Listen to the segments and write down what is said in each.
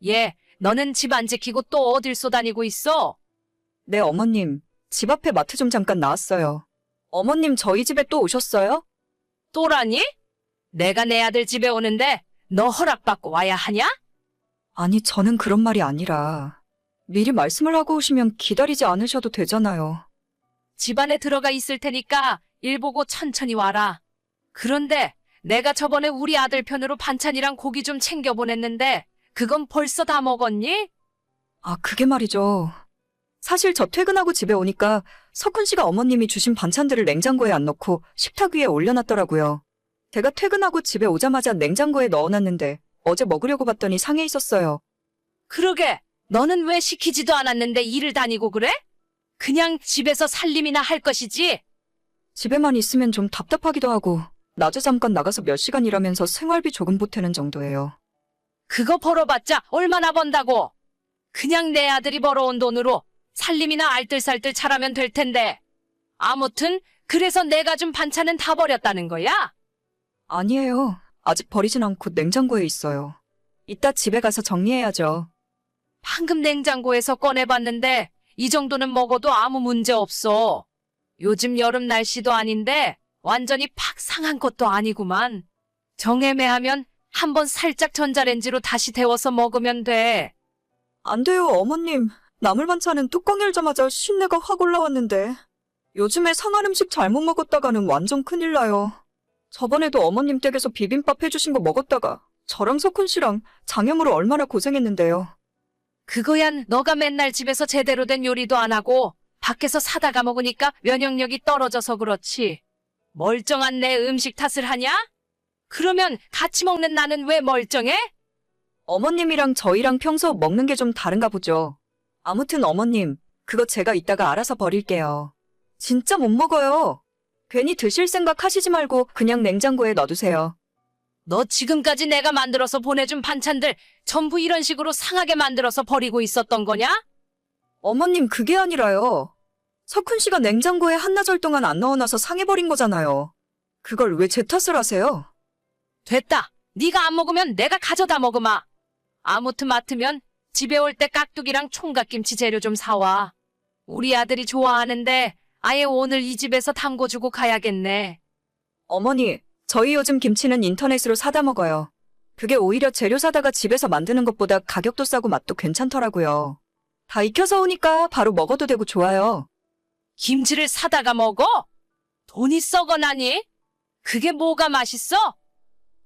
얘, 너는 집 안 지키고 또 어딜 쏘다니고 있어? 네, 어머님. 집 앞에 마트 좀 잠깐 나왔어요. 어머님, 저희 집에 또 오셨어요? 또라니? 내가 내 아들 집에 오는데 너 허락받고 와야 하냐? 아니, 저는 그런 말이 아니라 미리 말씀을 하고 오시면 기다리지 않으셔도 되잖아요. 집 안에 들어가 있을 테니까 일 보고 천천히 와라. 그런데 내가 저번에 우리 아들 편으로 반찬이랑 고기 좀 챙겨 보냈는데 그건 벌써 다 먹었니? 아, 그게 말이죠. 사실 저 퇴근하고 집에 오니까 석훈 씨가 어머님이 주신 반찬들을 냉장고에 안 넣고 식탁 위에 올려놨더라고요. 제가 퇴근하고 집에 오자마자 냉장고에 넣어놨는데 어제 먹으려고 봤더니 상해 있었어요. 그러게, 너는 왜 시키지도 않았는데 일을 다니고 그래? 그냥 집에서 살림이나 할 것이지. 집에만 있으면 좀 답답하기도 하고 낮에 잠깐 나가서 몇 시간 일하면서 생활비 조금 보태는 정도예요. 그거 벌어봤자 얼마나 번다고. 그냥 내 아들이 벌어온 돈으로 살림이나 알뜰살뜰 잘하면 될 텐데. 아무튼 그래서 내가 준 반찬은 다 버렸다는 거야? 아니에요. 아직 버리진 않고 냉장고에 있어요. 이따 집에 가서 정리해야죠. 방금 냉장고에서 꺼내봤는데 이 정도는 먹어도 아무 문제 없어. 요즘 여름 날씨도 아닌데 완전히 팍 상한 것도 아니구만. 정애매하면 한번 살짝 전자레인지로 다시 데워서 먹으면 돼. 안 돼요, 어머님. 나물 반찬은 뚜껑 열자마자 신내가 확 올라왔는데. 요즘에 상한 음식 잘못 먹었다가는 완전 큰일 나요. 저번에도 어머님 댁에서 비빔밥 해주신 거 먹었다가 저랑 석훈 씨랑 장염으로 얼마나 고생했는데요. 그거야 너가 맨날 집에서 제대로 된 요리도 안 하고 밖에서 사다가 먹으니까 면역력이 떨어져서 그렇지. 멀쩡한 내 음식 탓을 하냐? 그러면 같이 먹는 나는 왜 멀쩡해? 어머님이랑 저희랑 평소 먹는 게 좀 다른가 보죠. 아무튼 어머님, 그거 제가 이따가 알아서 버릴게요. 진짜 못 먹어요. 괜히 드실 생각 하시지 말고 그냥 냉장고에 넣어두세요. 너 지금까지 내가 만들어서 보내준 반찬들 전부 이런 식으로 상하게 만들어서 버리고 있었던 거냐? 어머님, 그게 아니라요. 석훈 씨가 냉장고에 한나절 동안 안 넣어놔서 상해버린 거잖아요. 그걸 왜 제 탓을 하세요? 됐다. 네가 안 먹으면 내가 가져다 먹으마. 아무튼 맡으면 집에 올 때 깍두기랑 총각김치 재료 좀 사와. 우리 아들이 좋아하는데 아예 오늘 이 집에서 담궈주고 가야겠네. 어머니, 저희 요즘 김치는 인터넷으로 사다 먹어요. 그게 오히려 재료 사다가 집에서 만드는 것보다 가격도 싸고 맛도 괜찮더라고요. 다 익혀서 오니까 바로 먹어도 되고 좋아요. 김치를 사다가 먹어? 돈이 썩어나니? 그게 뭐가 맛있어?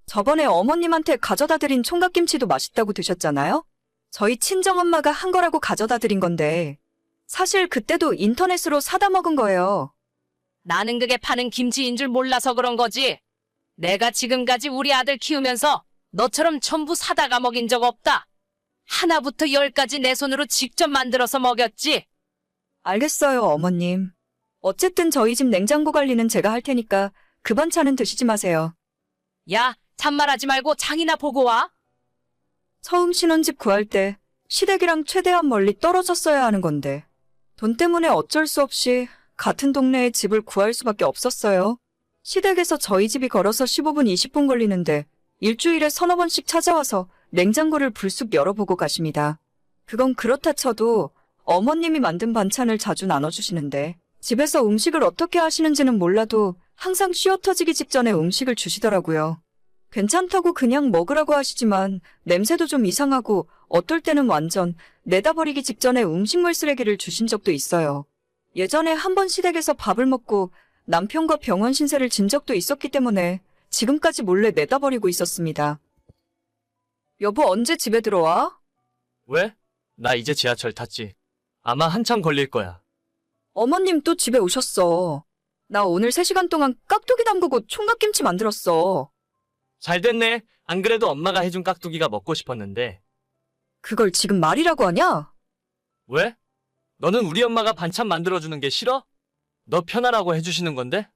저번에 어머님한테 가져다 드린 총각김치도 맛있다고 드셨잖아요? 저희 친정엄마가 한 거라고 가져다 드린 건데 사실 그때도 인터넷으로 사다 먹은 거예요. 나는 그게 파는 김치인 줄 몰라서 그런 거지. 내가 지금까지 우리 아들 키우면서 너처럼 전부 사다가 먹인 적 없다. 하나부터 열까지 내 손으로 직접 만들어서 먹였지. 알겠어요, 어머님. 어쨌든 저희 집 냉장고 관리는 제가 할 테니까 그 반찬은 드시지 마세요. 야, 잔말하지 말고 장이나 보고 와. 처음 신혼집 구할 때 시댁이랑 최대한 멀리 떨어졌어야 하는 건데 돈 때문에 어쩔 수 없이 같은 동네에 집을 구할 수밖에 없었어요. 시댁에서 저희 집이 걸어서 15분, 20분 걸리는데 일주일에 서너 번씩 찾아와서 냉장고를 불쑥 열어보고 가십니다. 그건 그렇다 쳐도 어머님이 만든 반찬을 자주 나눠주시는데 집에서 음식을 어떻게 하시는지는 몰라도 항상 쉬어 터지기 직전에 음식을 주시더라고요. 괜찮다고 그냥 먹으라고 하시지만 냄새도 좀 이상하고 어떨 때는 완전 내다 버리기 직전에 음식물 쓰레기를 주신 적도 있어요. 예전에 한 번 시댁에서 밥을 먹고 남편과 병원 신세를 진 적도 있었기 때문에 지금까지 몰래 내다 버리고 있었습니다. 여보, 언제 집에 들어와? 왜? 나 이제 지하철 탔지. 아마 한참 걸릴 거야. 어머님 또 집에 오셨어. 나 오늘 3시간 동안 깍두기 담그고 총각김치 만들었어. 잘 됐네. 안 그래도 엄마가 해준 깍두기가 먹고 싶었는데. 그걸 지금 말이라고 하냐? 왜? 너는 우리 엄마가 반찬 만들어주는 게 싫어? 너 편하라고 해주시는 건데?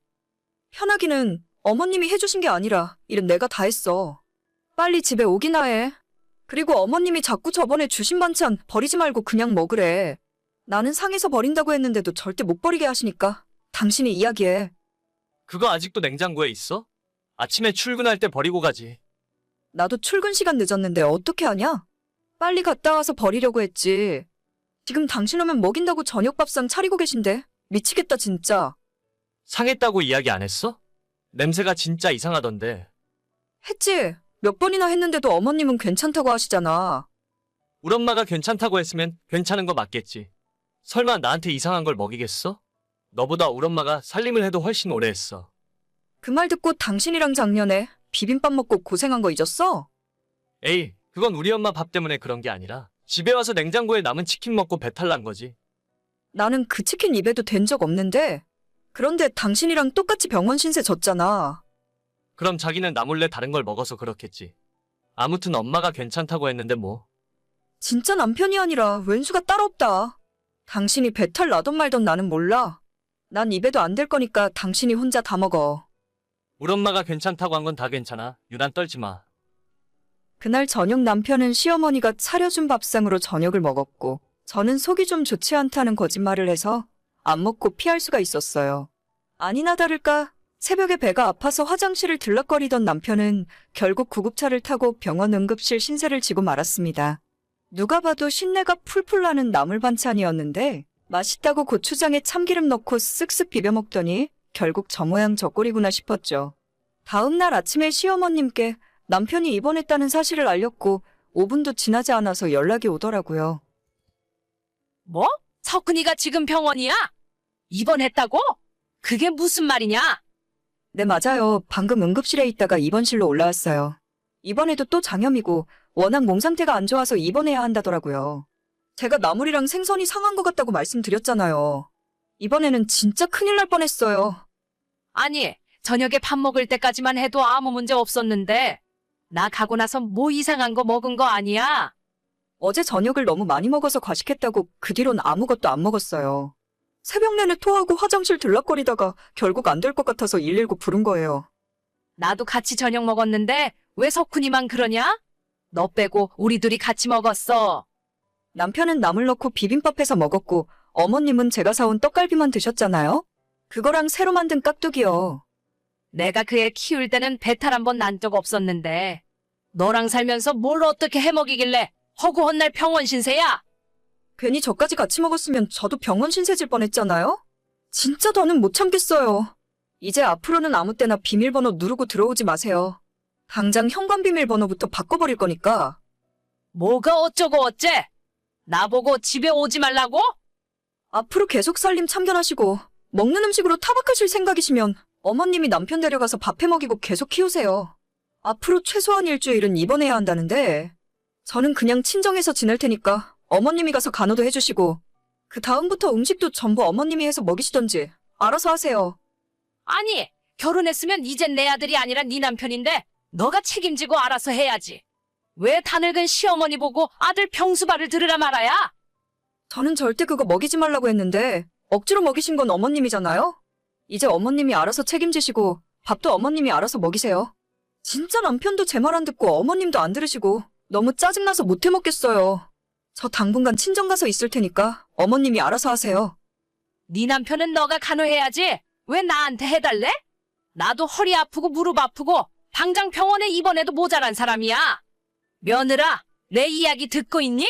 편하기는 어머님이 해주신 게 아니라 일은 내가 다 했어. 빨리 집에 오기나 해. 그리고 어머님이 자꾸 저번에 주신 반찬 버리지 말고 그냥 먹으래. 나는 상해서 버린다고 했는데도 절대 못 버리게 하시니까 당신이 이야기해. 그거 아직도 냉장고에 있어? 아침에 출근할 때 버리고 가지. 나도 출근 시간 늦었는데 어떻게 하냐? 빨리 갔다 와서 버리려고 했지. 지금 당신 오면 먹인다고 저녁 밥상 차리고 계신데. 미치겠다, 진짜. 상했다고 이야기 안 했어? 냄새가 진짜 이상하던데. 했지. 몇 번이나 했는데도 어머님은 괜찮다고 하시잖아. 우리 엄마가 괜찮다고 했으면 괜찮은 거 맞겠지. 설마 나한테 이상한 걸 먹이겠어? 너보다 우리 엄마가 살림을 해도 훨씬 오래 했어. 그 말 듣고 당신이랑 작년에 비빔밥 먹고 고생한 거 잊었어? 에이, 그건 우리 엄마 밥 때문에 그런 게 아니라 집에 와서 냉장고에 남은 치킨 먹고 배탈 난 거지. 나는 그 치킨 입에도 댄 적 없는데. 그런데 당신이랑 똑같이 병원 신세 졌잖아. 그럼 자기는 나 몰래 다른 걸 먹어서 그렇겠지. 아무튼 엄마가 괜찮다고 했는데 뭐. 진짜 남편이 아니라 왼수가 따로 없다. 당신이 배탈 나던 말던 나는 몰라. 난 입에도 안 될 거니까 당신이 혼자 다 먹어. 우리 엄마가 괜찮다고 한 건 다 괜찮아. 유난 떨지 마. 그날 저녁 남편은 시어머니가 차려준 밥상으로 저녁을 먹었고 저는 속이 좀 좋지 않다는 거짓말을 해서 안 먹고 피할 수가 있었어요. 아니나 다를까 새벽에 배가 아파서 화장실을 들락거리던 남편은 결국 구급차를 타고 병원 응급실 신세를 지고 말았습니다. 누가 봐도 신내가 풀풀 나는 나물 반찬이었는데 맛있다고 고추장에 참기름 넣고 쓱쓱 비벼 먹더니 결국 저 모양 저 꼴이구나 싶었죠. 다음 날 아침에 시어머님께 남편이 입원했다는 사실을 알렸고 5분도 지나지 않아서 연락이 오더라고요. 뭐? 석근이가 지금 병원이야? 입원했다고? 그게 무슨 말이냐? 네, 맞아요. 방금 응급실에 있다가 입원실로 올라왔어요. 이번에도 또 장염이고 워낙 몸 상태가 안 좋아서 입원해야 한다더라고요. 제가 나물이랑 생선이 상한 것 같다고 말씀드렸잖아요. 이번에는 진짜 큰일 날 뻔했어요. 아니, 저녁에 밥 먹을 때까지만 해도 아무 문제 없었는데 나 가고 나서 뭐 이상한 거 먹은 거 아니야? 어제 저녁을 너무 많이 먹어서 과식했다고 그 뒤론 아무것도 안 먹었어요. 새벽 내내 토하고 화장실 들락거리다가 결국 안 될 것 같아서 119 부른 거예요. 나도 같이 저녁 먹었는데 왜 석훈이만 그러냐? 너 빼고 우리 둘이 같이 먹었어. 남편은 나물 넣고 비빔밥 해서 먹었고 어머님은 제가 사온 떡갈비만 드셨잖아요. 그거랑 새로 만든 깍두기요. 내가 그 애 키울 때는 배탈 한 번 난 적 없었는데 너랑 살면서 뭘 어떻게 해먹이길래 허구 헛날 병원 신세야? 괜히 저까지 같이 먹었으면 저도 병원 신세질 뻔했잖아요. 진짜 더는 못 참겠어요. 이제 앞으로는 아무 때나 비밀번호 누르고 들어오지 마세요. 당장 현관 비밀번호부터 바꿔버릴 거니까. 뭐가 어쩌고 어째? 나보고 집에 오지 말라고? 앞으로 계속 살림 참견하시고 먹는 음식으로 타박하실 생각이시면 어머님이 남편 데려가서 밥해 먹이고 계속 키우세요. 앞으로 최소한 일주일은 입원해야 한다는데 저는 그냥 친정에서 지낼 테니까 어머님이 가서 간호도 해주시고 그 다음부터 음식도 전부 어머님이 해서 먹이시던지 알아서 하세요. 아니, 결혼했으면 이젠 내 아들이 아니라 네 남편인데 너가 책임지고 알아서 해야지. 왜 다 늙은 시어머니 보고 아들 병수발을 들으라 말아야? 저는 절대 그거 먹이지 말라고 했는데 억지로 먹이신 건 어머님이잖아요? 이제 어머님이 알아서 책임지시고 밥도 어머님이 알아서 먹이세요. 진짜 남편도 제 말 안 듣고 어머님도 안 들으시고 너무 짜증나서 못 해먹겠어요. 저 당분간 친정 가서 있을 테니까 어머님이 알아서 하세요. 네 남편은 너가 간호해야지. 왜 나한테 해달래? 나도 허리 아프고 무릎 아프고 당장 병원에 입원해도 모자란 사람이야. 며느라, 내 이야기 듣고 있니?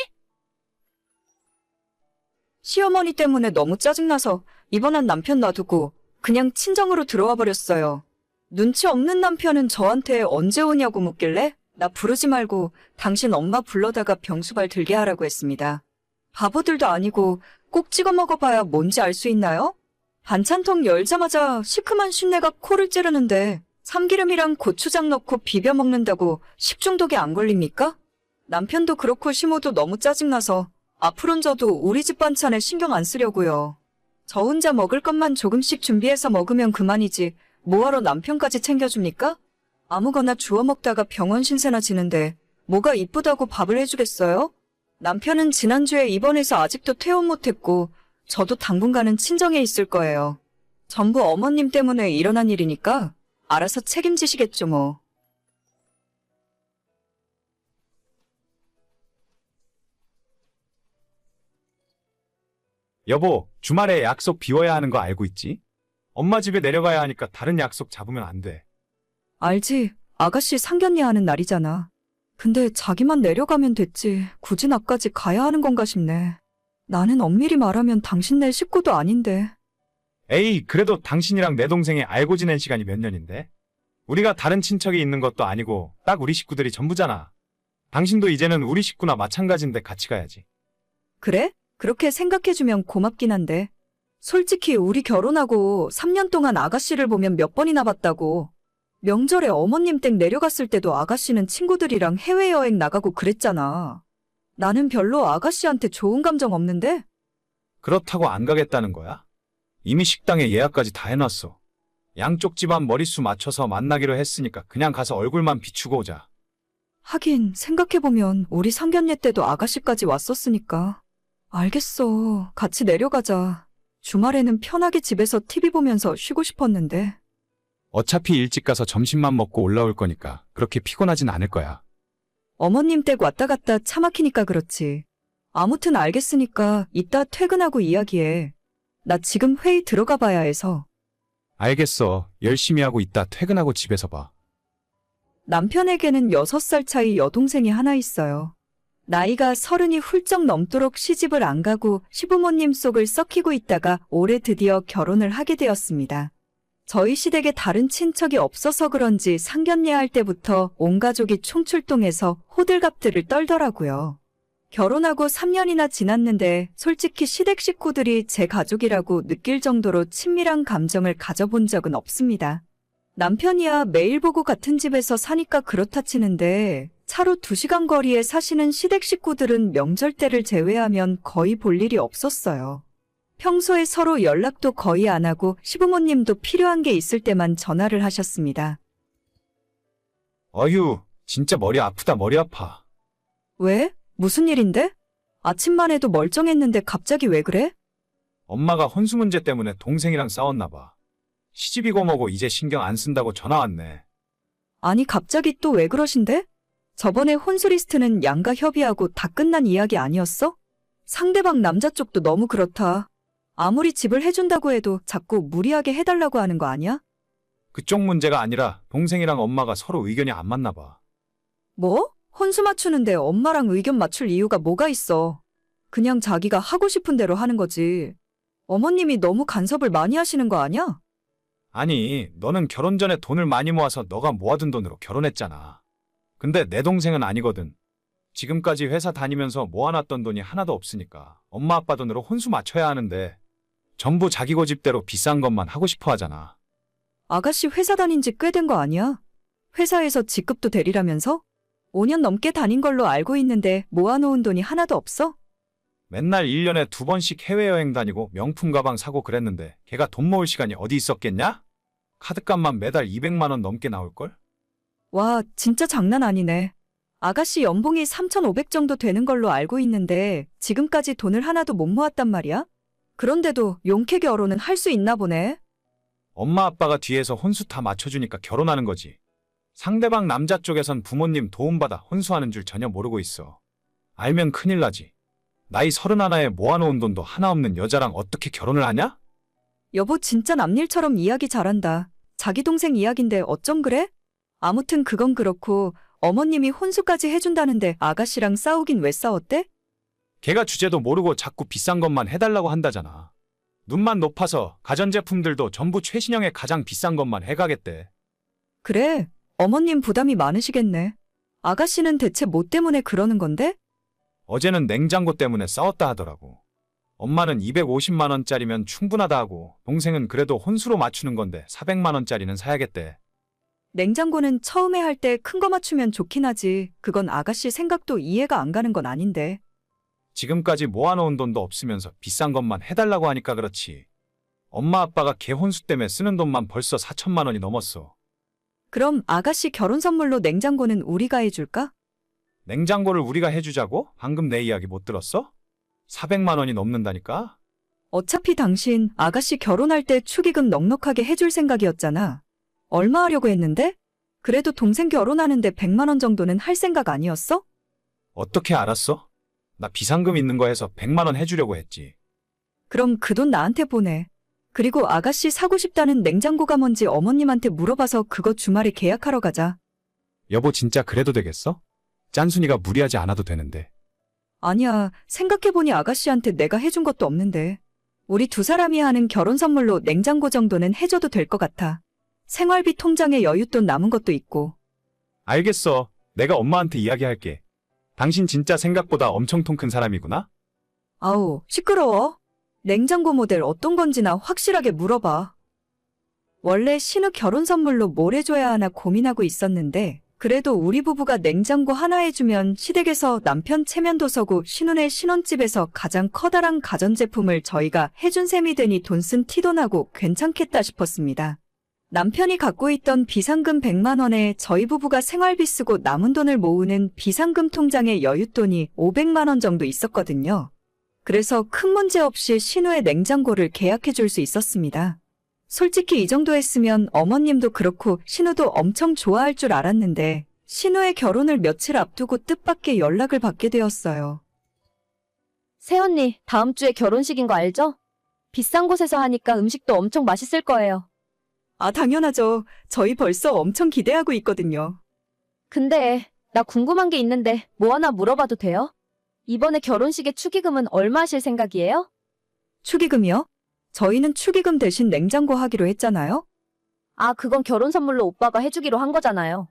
시어머니 때문에 너무 짜증나서 입원한 남편 놔두고 그냥 친정으로 들어와 버렸어요. 눈치 없는 남편은 저한테 언제 오냐고 묻길래 나 부르지 말고 당신 엄마 불러다가 병수발 들게 하라고 했습니다. 바보들도 아니고 꼭 찍어 먹어봐야 뭔지 알 수 있나요? 반찬통 열자마자 시큼한 쉰내가 코를 찌르는데 참기름이랑 고추장 넣고 비벼 먹는다고 식중독에 안 걸립니까? 남편도 그렇고 시모도 너무 짜증나서 앞으론 저도 우리 집 반찬에 신경 안 쓰려고요. 저 혼자 먹을 것만 조금씩 준비해서 먹으면 그만이지 뭐하러 남편까지 챙겨줍니까? 아무거나 주워 먹다가 병원 신세나 지는데 뭐가 이쁘다고 밥을 해주겠어요? 남편은 지난주에 입원해서 아직도 퇴원 못했고 저도 당분간은 친정에 있을 거예요. 전부 어머님 때문에 일어난 일이니까 알아서 책임지시겠죠 뭐. 여보, 주말에 약속 비워야 하는 거 알고 있지? 엄마 집에 내려가야 하니까 다른 약속 잡으면 안 돼. 알지? 아가씨 상견례 하는 날이잖아. 근데 자기만 내려가면 됐지. 굳이 나까지 가야 하는 건가 싶네. 나는 엄밀히 말하면 당신네 식구도 아닌데. 에이, 그래도 당신이랑 내 동생이 알고 지낸 시간이 몇 년인데? 우리가 다른 친척이 있는 것도 아니고 딱 우리 식구들이 전부잖아. 당신도 이제는 우리 식구나 마찬가지인데 같이 가야지. 그래? 그렇게 생각해주면 고맙긴 한데. 솔직히 우리 결혼하고 3년 동안 아가씨를 보면 몇 번이나 봤다고. 명절에 어머님 댁 내려갔을 때도 아가씨는 친구들이랑 해외여행 나가고 그랬잖아. 나는 별로 아가씨한테 좋은 감정 없는데? 그렇다고 안 가겠다는 거야? 이미 식당에 예약까지 다 해놨어. 양쪽 집안 머릿수 맞춰서 만나기로 했으니까 그냥 가서 얼굴만 비추고 오자. 하긴 생각해보면 우리 상견례 때도 아가씨까지 왔었으니까. 알겠어. 같이 내려가자. 주말에는 편하게 집에서 TV 보면서 쉬고 싶었는데. 어차피 일찍 가서 점심만 먹고 올라올 거니까 그렇게 피곤하진 않을 거야. 어머님 댁 왔다 갔다 차 막히니까 그렇지. 아무튼 알겠으니까 이따 퇴근하고 이야기해. 나 지금 회의 들어가 봐야 해서. 알겠어. 열심히 하고 이따 퇴근하고 집에서 봐. 남편에게는 6살 차이 여동생이 하나 있어요. 나이가 30이 훌쩍 넘도록 시집을 안 가고 시부모님 속을 썩히고 있다가 올해 드디어 결혼을 하게 되었습니다. 저희 시댁에 다른 친척이 없어서 그런지 상견례 할 때부터 온 가족이 총출동해서 호들갑들을 떨더라고요. 결혼하고 3년이나 지났는데 솔직히 시댁 식구들이 제 가족이라고 느낄 정도로 친밀한 감정을 가져본 적은 없습니다. 남편이야 매일 보고 같은 집에서 사니까 그렇다 치는데 차로 2시간 거리에 사시는 시댁 식구들은 명절 때를 제외하면 거의 볼 일이 없었어요. 평소에 서로 연락도 거의 안 하고 시부모님도 필요한 게 있을 때만 전화를 하셨습니다. 어휴, 진짜 머리 아프다, 머리 아파. 왜? 무슨 일인데? 아침만 해도 멀쩡했는데 갑자기 왜 그래? 엄마가 혼수 문제 때문에 동생이랑 싸웠나 봐. 시집이고 뭐고 이제 신경 안 쓴다고 전화 왔네. 아니 갑자기 또 왜 그러신데? 저번에 혼수 리스트는 양가 협의하고 다 끝난 이야기 아니었어? 상대방 남자 쪽도 너무 그렇다. 아무리 집을 해준다고 해도 자꾸 무리하게 해달라고 하는 거 아니야? 그쪽 문제가 아니라 동생이랑 엄마가 서로 의견이 안 맞나 봐. 뭐? 혼수 맞추는데 엄마랑 의견 맞출 이유가 뭐가 있어? 그냥 자기가 하고 싶은 대로 하는 거지. 어머님이 너무 간섭을 많이 하시는 거 아니야? 아니, 너는 결혼 전에 돈을 많이 모아서 너가 모아둔 돈으로 결혼했잖아. 근데 내 동생은 아니거든. 지금까지 회사 다니면서 모아놨던 돈이 하나도 없으니까 엄마 아빠 돈으로 혼수 맞춰야 하는데 전부 자기 고집대로 비싼 것만 하고 싶어 하잖아. 아가씨 회사 다닌 지 꽤 된 거 아니야? 회사에서 직급도 대리라면서? 5년 넘게 다닌 걸로 알고 있는데 모아놓은 돈이 하나도 없어? 맨날 1년에 2번씩 해외여행 다니고 명품 가방 사고 그랬는데 걔가 돈 모을 시간이 어디 있었겠냐? 카드값만 매달 200만 원 넘게 나올걸? 와, 진짜 장난 아니네. 아가씨 연봉이 3,500 정도 되는 걸로 알고 있는데 지금까지 돈을 하나도 못 모았단 말이야? 그런데도 용케 결혼은 할 수 있나 보네. 엄마 아빠가 뒤에서 혼수 다 맞춰주니까 결혼하는 거지. 상대방 남자 쪽에선 부모님 도움받아 혼수하는 줄 전혀 모르고 있어. 알면 큰일 나지. 나이 31에 모아놓은 돈도 하나 없는 여자랑 어떻게 결혼을 하냐? 여보 진짜 남일처럼 이야기 잘한다. 자기 동생 이야긴데 어쩜 그래? 아무튼 그건 그렇고 어머님이 혼수까지 해준다는데 아가씨랑 싸우긴 왜 싸웠대? 걔가 주제도 모르고 자꾸 비싼 것만 해달라고 한다잖아. 눈만 높아서 가전제품들도 전부 최신형의 가장 비싼 것만 해가겠대. 그래, 어머님 부담이 많으시겠네. 아가씨는 대체 뭐 때문에 그러는 건데? 어제는 냉장고 때문에 싸웠다 하더라고. 엄마는 250만 원짜리면 충분하다 하고 동생은 그래도 혼수로 맞추는 건데 400만 원짜리는 사야겠대. 냉장고는 처음에 할 때 큰 거 맞추면 좋긴 하지. 그건 아가씨 생각도 이해가 안 가는 건 아닌데. 지금까지 모아놓은 돈도 없으면서 비싼 것만 해달라고 하니까 그렇지. 엄마 아빠가 걔 혼수 때문에 쓰는 돈만 벌써 4천만 원이 넘었어. 그럼 아가씨 결혼 선물로 냉장고는 우리가 해줄까? 냉장고를 우리가 해주자고? 방금 내 이야기 못 들었어? 400만 원이 넘는다니까? 어차피 당신 아가씨 결혼할 때 축의금 넉넉하게 해줄 생각이었잖아. 얼마 하려고 했는데? 그래도 동생 결혼하는데 100만 원 정도는 할 생각 아니었어? 어떻게 알았어? 나 비상금 있는 거 해서 100만 원 해주려고 했지. 그럼 그 돈 나한테 보내. 그리고 아가씨 사고 싶다는 냉장고가 뭔지 어머님한테 물어봐서 그거 주말에 계약하러 가자. 여보 진짜 그래도 되겠어? 짠순이가 무리하지 않아도 되는데. 아니야, 생각해보니 아가씨한테 내가 해준 것도 없는데. 우리 두 사람이 하는 결혼 선물로 냉장고 정도는 해줘도 될 것 같아. 생활비 통장에 여윳돈 남은 것도 있고. 알겠어. 내가 엄마한테 이야기할게. 당신 진짜 생각보다 엄청 통 큰 사람이구나? 아우, 시끄러워. 냉장고 모델 어떤 건지나 확실하게 물어봐. 원래 신우 결혼 선물로 뭘 해줘야 하나 고민하고 있었는데, 그래도 우리 부부가 냉장고 하나 해주면 시댁에서 남편 체면도서고 신우네 신혼집에서 가장 커다란 가전제품을 저희가 해준 셈이 되니 돈 쓴 티도 나고 괜찮겠다 싶었습니다. 남편이 갖고 있던 비상금 100만 원에 저희 부부가 생활비 쓰고 남은 돈을 모으는 비상금 통장에 여윳돈이 500만 원 정도 있었거든요. 그래서 큰 문제 없이 신우의 냉장고를 계약해 줄 수 있었습니다. 솔직히 이 정도 했으면 어머님도 그렇고 신우도 엄청 좋아할 줄 알았는데 신우의 결혼을 며칠 앞두고 뜻밖의 연락을 받게 되었어요. 새언니, 다음 주에 결혼식인 거 알죠? 비싼 곳에서 하니까 음식도 엄청 맛있을 거예요. 아, 당연하죠. 저희 벌써 엄청 기대하고 있거든요. 근데 나 궁금한 게 있는데 뭐 하나 물어봐도 돼요? 이번에 결혼식에 축의금은 얼마 하실 생각이에요? 축의금이요? 저희는 축의금 대신 냉장고 하기로 했잖아요. 아, 그건 결혼 선물로 오빠가 해주기로 한 거잖아요.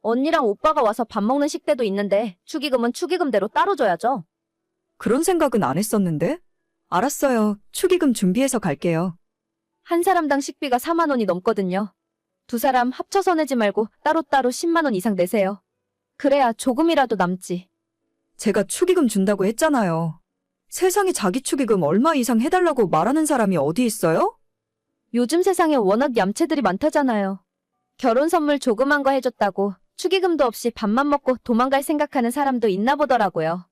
언니랑 오빠가 와서 밥 먹는 식대도 있는데 축의금은 축의금대로 따로 줘야죠. 그런 생각은 안 했었는데? 알았어요. 축의금 준비해서 갈게요. 한 사람당 식비가 4만 원이 넘거든요. 두 사람 합쳐서 내지 말고 따로따로 10만 원 이상 내세요. 그래야 조금이라도 남지. 제가 축의금 준다고 했잖아요. 세상에 자기 축의금 얼마 이상 해달라고 말하는 사람이 어디 있어요? 요즘 세상에 워낙 얌체들이 많다잖아요. 결혼 선물 조그만 거 해줬다고 축의금도 없이 밥만 먹고 도망갈 생각하는 사람도 있나 보더라고요.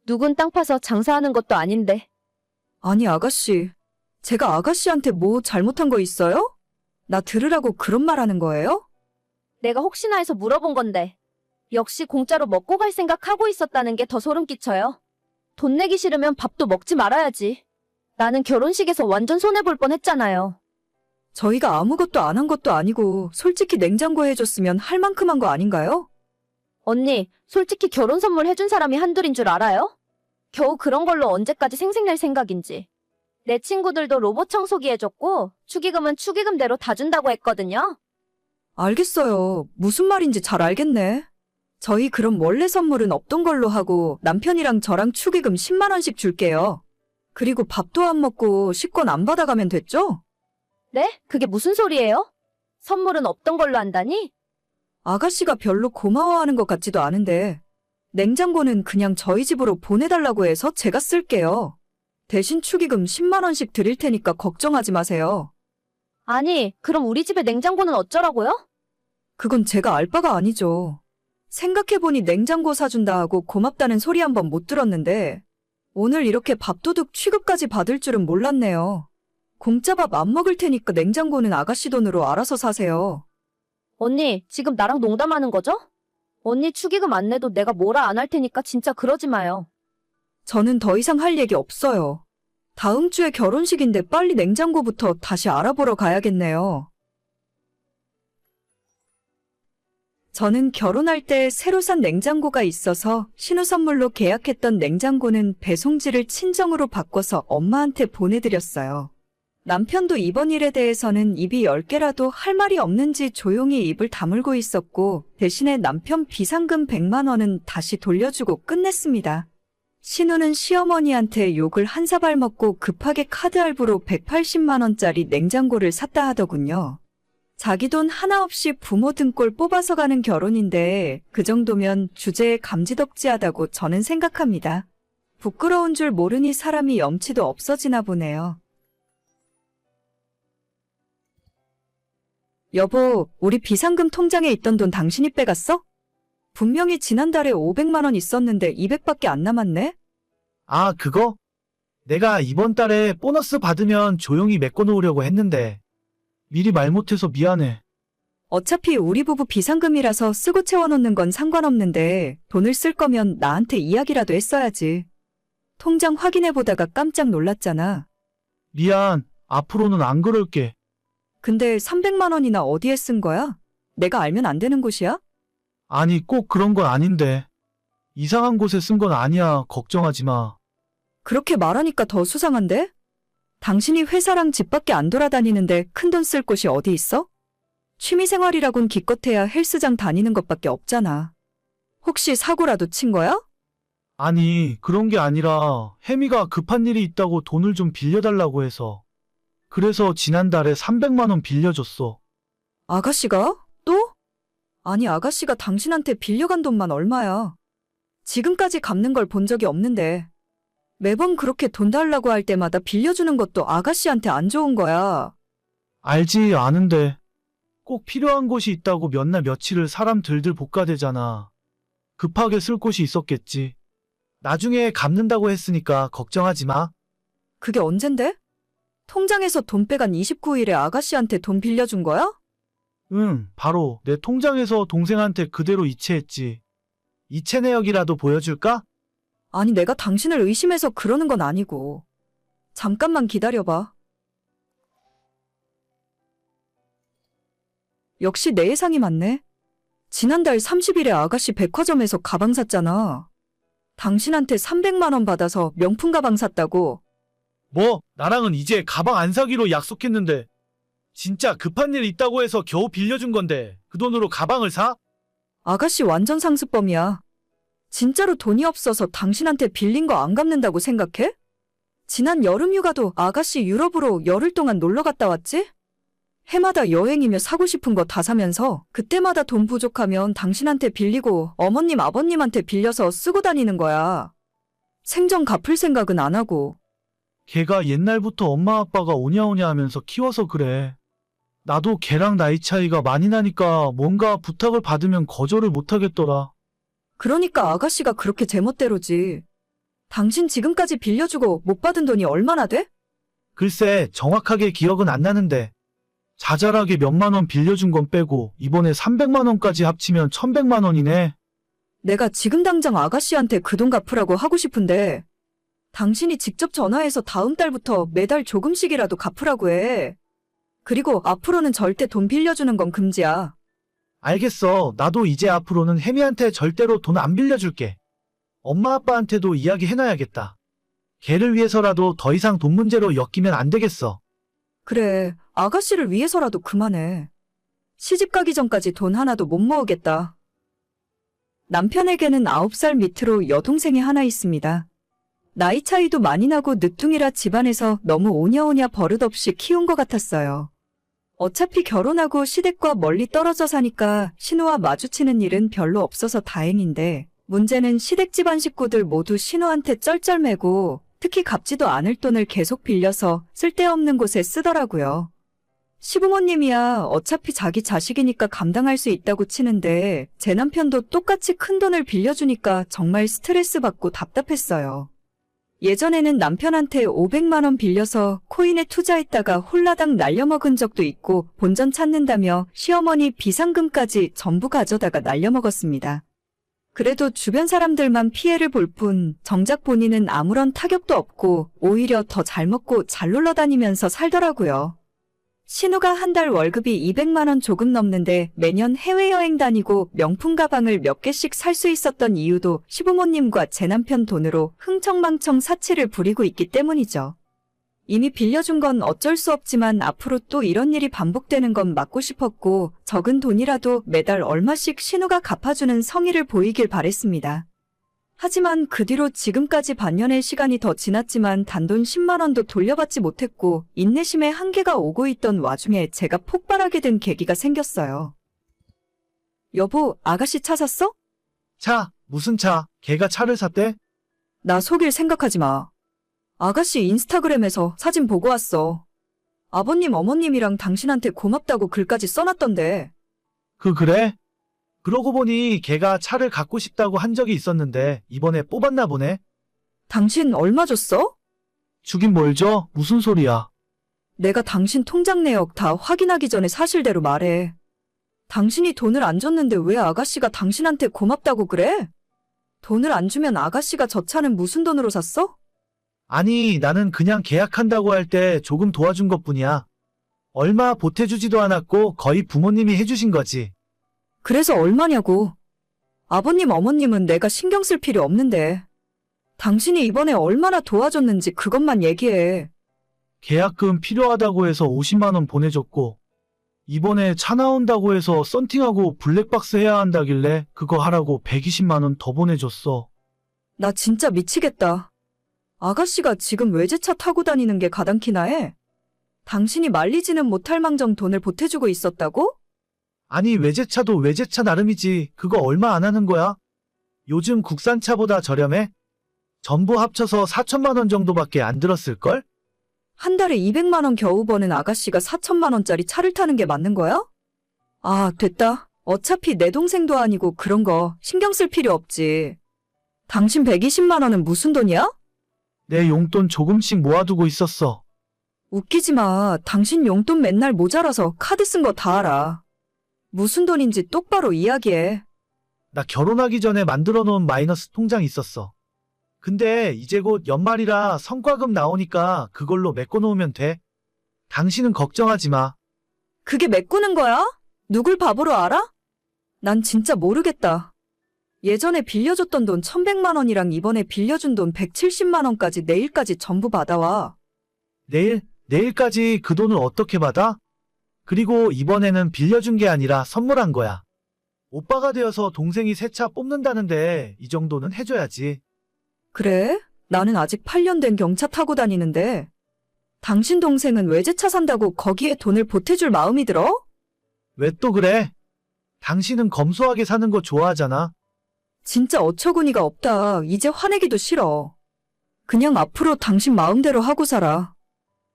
누군 땅 파서 장사하는 것도 아닌데. 아니, 아가씨. 제가 아가씨한테 뭐 잘못한 거 있어요? 나 들으라고 그런 말 하는 거예요? 내가 혹시나 해서 물어본 건데. 역시 공짜로 먹고 갈 생각하고 있었다는 게 더 소름 끼쳐요. 돈 내기 싫으면 밥도 먹지 말아야지. 나는 결혼식에서 완전 손해볼 뻔했잖아요. 저희가 아무것도 안 한 것도 아니고 솔직히 냉장고 해줬으면 할 만큼 한 거 아닌가요? 언니, 솔직히 결혼 선물 해준 사람이 한둘인 줄 알아요? 겨우 그런 걸로 언제까지 생색낼 생각인지. 내 친구들도 로봇 청소기 해줬고 축의금은 축의금대로 다 준다고 했거든요. 알겠어요. 무슨 말인지 잘 알겠네. 저희 그럼 원래 선물은 없던 걸로 하고 남편이랑 저랑 축의금 10만 원씩 줄게요. 그리고 밥도 안 먹고 식권 안 받아가면 됐죠? 네? 그게 무슨 소리예요? 선물은 없던 걸로 한다니? 아가씨가 별로 고마워하는 것 같지도 않은데 냉장고는 그냥 저희 집으로 보내달라고 해서 제가 쓸게요. 대신 축의금 10만 원씩 드릴 테니까 걱정하지 마세요. 아니, 그럼 우리 집에 냉장고는 어쩌라고요? 그건 제가 알 바가 아니죠. 생각해보니 냉장고 사준다 하고 고맙다는 소리 한 번 못 들었는데 오늘 이렇게 밥도둑 취급까지 받을 줄은 몰랐네요. 공짜 밥 안 먹을 테니까 냉장고는 아가씨 돈으로 알아서 사세요. 언니, 지금 나랑 농담하는 거죠? 언니 축의금 안 내도 내가 뭐라 안 할 테니까 진짜 그러지 마요. 저는 더 이상 할 얘기 없어요. 다음 주에 결혼식인데 빨리 냉장고부터 다시 알아보러 가야겠네요. 저는 결혼할 때 새로 산 냉장고가 있어서 신우 선물로 계약했던 냉장고는 배송지를 친정으로 바꿔서 엄마한테 보내드렸어요. 남편도 이번 일에 대해서는 입이 10개라도 할 말이 없는지 조용히 입을 다물고 있었고 대신에 남편 비상금 100만 원은 다시 돌려주고 끝냈습니다. 신우는 시어머니한테 욕을 한 사발 먹고 급하게 카드 할부로 180만 원짜리 냉장고를 샀다 하더군요. 자기 돈 하나 없이 부모 등골 뽑아서 가는 결혼인데 그 정도면 주제에 감지덕지하다고 저는 생각합니다. 부끄러운 줄 모르니 사람이 염치도 없어지나 보네요. 여보, 우리 비상금 통장에 있던 돈 당신이 빼갔어? 분명히 지난달에 500만 원 있었는데 200밖에 안 남았네? 아, 그거? 내가 이번 달에 보너스 받으면 조용히 메꿔놓으려고 했는데 미리 말 못해서 미안해. 어차피 우리 부부 비상금이라서 쓰고 채워놓는 건 상관없는데 돈을 쓸 거면 나한테 이야기라도 했어야지. 통장 확인해보다가 깜짝 놀랐잖아. 미안, 앞으로는 안 그럴게. 근데 300만 원이나 어디에 쓴 거야? 내가 알면 안 되는 곳이야? 아니, 꼭 그런 건 아닌데. 이상한 곳에 쓴 건 아니야. 걱정하지 마. 그렇게 말하니까 더 수상한데? 당신이 회사랑 집 밖에 안 돌아다니는데 큰돈 쓸 곳이 어디 있어? 취미생활이라곤 기껏해야 헬스장 다니는 것밖에 없잖아. 혹시 사고라도 친 거야? 아니, 그런 게 아니라 혜미가 급한 일이 있다고 돈을 좀 빌려달라고 해서. 그래서 지난달에 300만 원 빌려줬어. 아가씨가? 또? 아니, 아가씨가 당신한테 빌려간 돈만 얼마야? 지금까지 갚는 걸 본 적이 없는데. 매번 그렇게 돈 달라고 할 때마다 빌려주는 것도 아가씨한테 안 좋은 거야. 알지, 아는데. 꼭 필요한 곳이 있다고 몇 날 며칠을 사람 들들 볶아대잖아. 급하게 쓸 곳이 있었겠지. 나중에 갚는다고 했으니까 걱정하지 마. 그게 언젠데? 통장에서 돈 빼간 29일에 아가씨한테 돈 빌려준 거야? 응, 바로 내 통장에서 동생한테 그대로 이체했지. 이체 내역이라도 보여줄까? 아니, 내가 당신을 의심해서 그러는 건 아니고. 잠깐만 기다려봐. 역시 내 예상이 맞네. 지난달 30일에 아가씨 백화점에서 가방 샀잖아. 당신한테 300만 원 받아서 명품 가방 샀다고. 뭐, 나랑은 이제 가방 안 사기로 약속했는데. 진짜 급한 일 있다고 해서 겨우 빌려준 건데 그 돈으로 가방을 사? 아가씨 완전 상습범이야. 진짜로 돈이 없어서 당신한테 빌린 거 안 갚는다고 생각해? 지난 여름 휴가도 아가씨 유럽으로 열흘 동안 놀러 갔다 왔지? 해마다 여행이며 사고 싶은 거 다 사면서 그때마다 돈 부족하면 당신한테 빌리고 어머님 아버님한테 빌려서 쓰고 다니는 거야. 생전 갚을 생각은 안 하고. 걔가 옛날부터 엄마 아빠가 오냐오냐 하면서 키워서 그래. 나도 걔랑 나이 차이가 많이 나니까 뭔가 부탁을 받으면 거절을 못 하겠더라. 그러니까 아가씨가 그렇게 제멋대로지. 당신 지금까지 빌려주고 못 받은 돈이 얼마나 돼? 글쎄, 정확하게 기억은 안 나는데 자잘하게 몇만 원 빌려준 건 빼고 이번에 300만 원까지 합치면 1100만 원이네. 내가 지금 당장 아가씨한테 그 돈 갚으라고 하고 싶은데 당신이 직접 전화해서 다음 달부터 매달 조금씩이라도 갚으라고 해. 그리고 앞으로는 절대 돈 빌려주는 건 금지야. 알겠어. 나도 이제 앞으로는 혜미한테 절대로 돈 안 빌려줄게. 엄마 아빠한테도 이야기해놔야겠다. 걔를 위해서라도 더 이상 돈 문제로 엮이면 안 되겠어. 그래, 아가씨를 위해서라도 그만해. 시집 가기 전까지 돈 하나도 못 모으겠다. 남편에게는 9살 밑으로 여동생이 하나 있습니다. 나이 차이도 많이 나고 늦둥이라 집안에서 너무 오냐오냐 버릇없이 키운 것 같았어요. 어차피 결혼하고 시댁과 멀리 떨어져 사니까 신우와 마주치는 일은 별로 없어서 다행인데 문제는 시댁 집안 식구들 모두 신우한테 쩔쩔매고 특히 갚지도 않을 돈을 계속 빌려서 쓸데없는 곳에 쓰더라고요. 시부모님이야 어차피 자기 자식이니까 감당할 수 있다고 치는데 제 남편도 똑같이 큰 돈을 빌려주니까 정말 스트레스 받고 답답했어요. 예전에는 남편한테 500만 원 빌려서 코인에 투자했다가 홀라당 날려먹은 적도 있고 본전 찾는다며 시어머니 비상금까지 전부 가져다가 날려먹었습니다. 그래도 주변 사람들만 피해를 볼 뿐 정작 본인은 아무런 타격도 없고 오히려 더 잘 먹고 잘 놀러 다니면서 살더라고요. 신우가 한 달 월급이 200만 원 조금 넘는데 매년 해외여행 다니고 명품 가방을 몇 개씩 살 수 있었던 이유도 시부모님과 제 남편 돈으로 흥청망청 사치를 부리고 있기 때문이죠. 이미 빌려준 건 어쩔 수 없지만 앞으로 또 이런 일이 반복되는 건 막고 싶었고 적은 돈이라도 매달 얼마씩 신우가 갚아주는 성의를 보이길 바랬습니다. 하지만 그 뒤로 지금까지 반년의 시간이 더 지났지만 단돈 10만 원도 돌려받지 못했고 인내심의 한계가 오고 있던 와중에 제가 폭발하게 된 계기가 생겼어요. 여보, 아가씨 차 샀어? 차, 무슨 차? 걔가 차를 샀대? 나 속일 생각하지 마. 아가씨 인스타그램에서 사진 보고 왔어. 아버님, 어머님이랑 당신한테 고맙다고 글까지 써놨던데. 그래? 그러고 보니 걔가 차를 갖고 싶다고 한 적이 있었는데 이번에 뽑았나 보네. 당신 얼마 줬어? 주긴 뭘 줘? 무슨 소리야? 내가 당신 통장 내역 다 확인하기 전에 사실대로 말해. 당신이 돈을 안 줬는데 왜 아가씨가 당신한테 고맙다고 그래? 돈을 안 주면 아가씨가 저 차는 무슨 돈으로 샀어? 아니, 나는 그냥 계약한다고 할 때 조금 도와준 것뿐이야. 얼마 보태주지도 않았고 거의 부모님이 해주신 거지. 그래서 얼마냐고. 아버님, 어머님은 내가 신경 쓸 필요 없는데. 당신이 이번에 얼마나 도와줬는지 그것만 얘기해. 계약금 필요하다고 해서 50만 원 보내줬고, 이번에 차 나온다고 해서 썬팅하고 블랙박스 해야 한다길래 그거 하라고 120만 원 더 보내줬어. 나 진짜 미치겠다. 아가씨가 지금 외제차 타고 다니는 게 가당키나 해? 당신이 말리지는 못할 망정 돈을 보태주고 있었다고? 아니, 외제차도 외제차 나름이지. 그거 얼마 안 하는 거야? 요즘 국산차보다 저렴해? 전부 합쳐서 4천만 원 정도밖에 안 들었을걸? 한 달에 200만 원 겨우 버는 아가씨가 4천만 원짜리 차를 타는 게 맞는 거야? 아, 됐다. 어차피 내 동생도 아니고 그런 거 신경 쓸 필요 없지. 당신 120만 원은 무슨 돈이야? 내 용돈 조금씩 모아두고 있었어. 웃기지 마. 당신 용돈 맨날 모자라서 카드 쓴 거 다 알아. 무슨 돈인지 똑바로 이야기해. 나 결혼하기 전에 만들어 놓은 마이너스 통장 있었어. 근데 이제 곧 연말이라 성과금 나오니까 그걸로 메꿔 놓으면 돼. 당신은 걱정하지 마. 그게 메꾸는 거야? 누굴 바보로 알아? 난 진짜 모르겠다. 예전에 빌려줬던 돈 1,100만 원이랑 이번에 빌려준 돈 170만 원까지 내일까지 전부 받아와. 내일까지 그 돈을 어떻게 받아? 그리고 이번에는 빌려준 게 아니라 선물한 거야. 오빠가 되어서 동생이 새 차 뽑는다는데 이 정도는 해줘야지. 그래? 나는 아직 8년 된 경차 타고 다니는데. 당신 동생은 외제차 산다고 거기에 돈을 보태줄 마음이 들어? 왜 또 그래? 당신은 검소하게 사는 거 좋아하잖아. 진짜 어처구니가 없다. 이제 화내기도 싫어. 그냥 앞으로 당신 마음대로 하고 살아.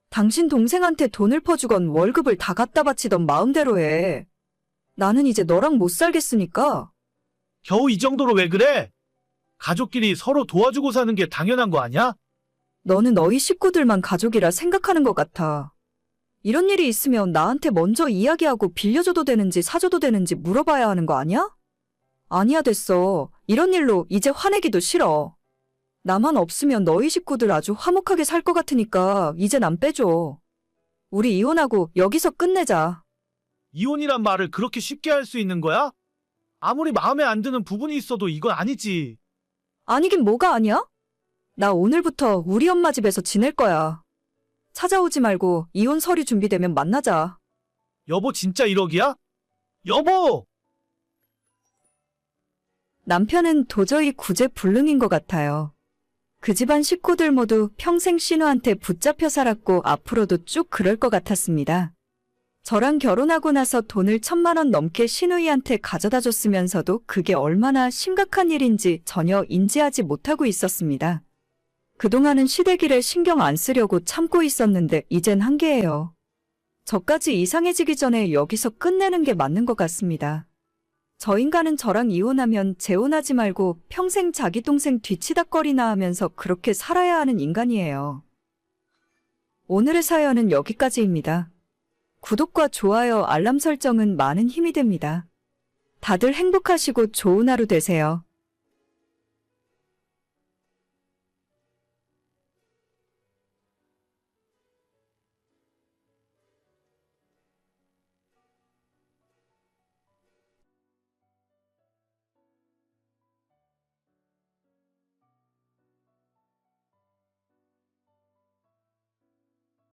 당신 동생한테 돈을 퍼주건 월급을 다 갖다 바치던 마음대로 해. 나는 이제 너랑 못 살겠으니까. 겨우 이 정도로 왜 그래? 가족끼리 서로 도와주고 사는 게 당연한 거 아니야? 너는 너희 식구들만 가족이라 생각하는 것 같아. 이런 일이 있으면 나한테 먼저 이야기하고 빌려줘도 되는지 사줘도 되는지 물어봐야 하는 거 아니야? 아니야, 됐어. 이런 일로 이제 화내기도 싫어. 나만 없으면 너희 식구들 아주 화목하게 살 것 같으니까 이제 난 빼줘. 우리 이혼하고 여기서 끝내자. 이혼이란 말을 그렇게 쉽게 할 수 있는 거야? 아무리 마음에 안 드는 부분이 있어도 이건 아니지. 아니긴 뭐가 아니야? 나 오늘부터 우리 엄마 집에서 지낼 거야. 찾아오지 말고 이혼 서류 준비되면 만나자. 여보 진짜 1억이야? 여보! 남편은 도저히 구제불능인 것 같아요. 그 집안 식구들 모두 평생 신우한테 붙잡혀 살았고 앞으로도 쭉 그럴 것 같았습니다. 저랑 결혼하고 나서 돈을 1,000만 원 넘게 신우이한테 가져다 줬으면서도 그게 얼마나 심각한 일인지 전혀 인지하지 못하고 있었습니다. 그동안은 시댁일에 신경 안 쓰려고 참고 있었는데 이젠 한계예요. 저까지 이상해지기 전에 여기서 끝내는 게 맞는 것 같습니다. 저 인간은 저랑 이혼하면 재혼하지 말고 평생 자기 동생 뒤치다꺼리나 하면서 그렇게 살아야 하는 인간이에요. 오늘의 사연은 여기까지입니다. 구독과 좋아요, 알람 설정은 많은 힘이 됩니다. 다들 행복하시고 좋은 하루 되세요.